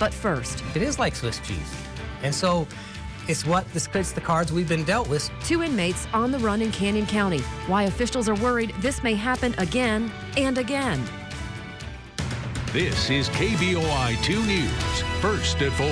But first, it is like Swiss cheese. And so it's the cards we've been dealt with. 2 inmates on the run in Canyon County. Why officials are worried this may happen again and again. This is KBOI 2 News, first at 4.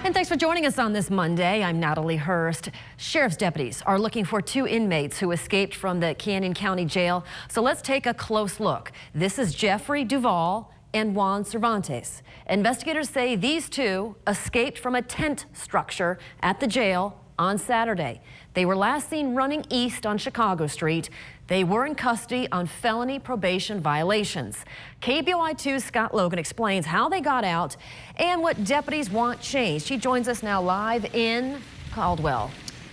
And thanks for joining us on this Monday. I'm Natalie Hurst. Sheriff's deputies are looking for 2 inmates who escaped from the Canyon County Jail. So let's take a close look. This is Jeffrey Duval and Juan Cervantes. Investigators say these 2 escaped from a tent structure at the jail on Saturday. They were last seen running east on Chicago Street. They were in custody on felony probation violations. KBOI 2's Scott Logan explains how they got out and what deputies want changed. He joins us now live in Caldwell.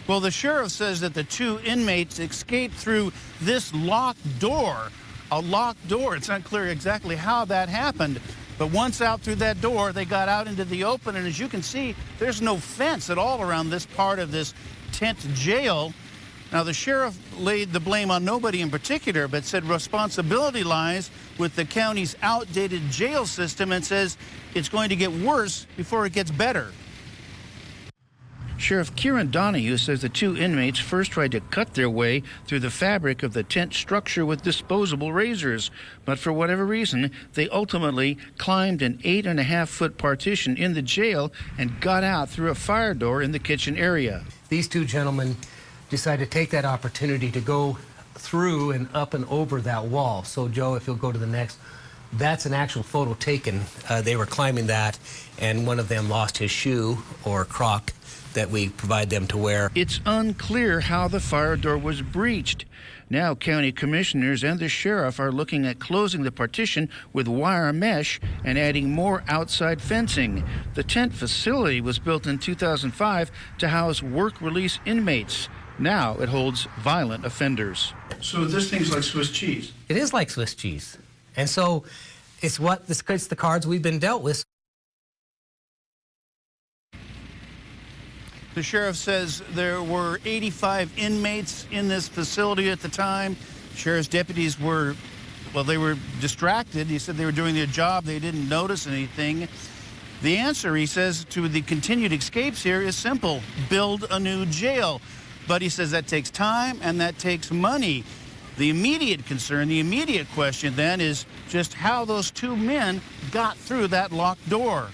Well, the sheriff says that the 2 inmates escaped through this locked door. A locked door. It's not clear exactly how that happened, but once out through that door, they got out into the open, and as you can see, there's no fence at all around this part of this tent jail. Now, the sheriff laid the blame on nobody in particular, but said responsibility lies with the county's outdated jail system and says it's going to get worse before it gets better. Sheriff Kieran Donahue says the 2 inmates first tried to cut their way through the fabric of the tent structure with disposable razors, but for whatever reason, they ultimately climbed an 8.5-foot partition in the jail and got out through a fire door in the kitchen area. These 2 gentlemen decided to take that opportunity to go through and up and over that wall. So, Joe, if you'll go to the next, that's an actual photo taken. They were climbing that, and one of them lost his shoe or croc that we provide them to wear. It's unclear how the fire door was breached. Now county commissioners and the sheriff are looking at closing the partition with wire mesh and adding more outside fencing. The tent facility was built in 2005 to house work release inmates. Now it holds violent offenders. So this thing's like Swiss cheese? It is like Swiss cheese. And so it's the cards we've been dealt with. The sheriff says there were 85 inmates in this facility at the time. Sheriff's deputies were distracted. He said they were doing their job. They didn't notice anything. The answer, he says, to the continued escapes here is simple: build a new jail. But he says that takes time and that takes money. The immediate concern, the immediate question then is just how those 2 men got through that locked door.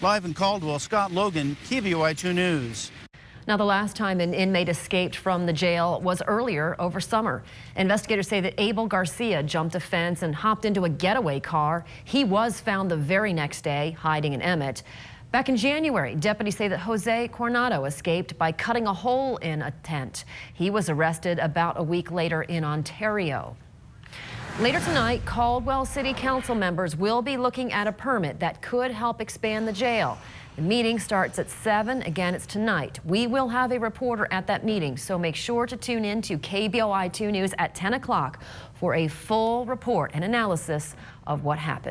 Live in Caldwell, Scott Logan, KBOI 2 News. Now, the last time an inmate escaped from the jail was earlier over summer. Investigators say that Abel Garcia jumped a fence and hopped into a getaway car. He was found the very next day hiding in Emmett. Back in January, deputies say that Jose Coronado escaped by cutting a hole in a tent. He was arrested about a week later in Ontario. Later tonight, Caldwell City Council members will be looking at a permit that could help expand the jail. The meeting starts at 7. Again, it's tonight. We will have a reporter at that meeting, so make sure to tune in to KBOI 2 News at 10 o'clock for a full report and analysis of what happened.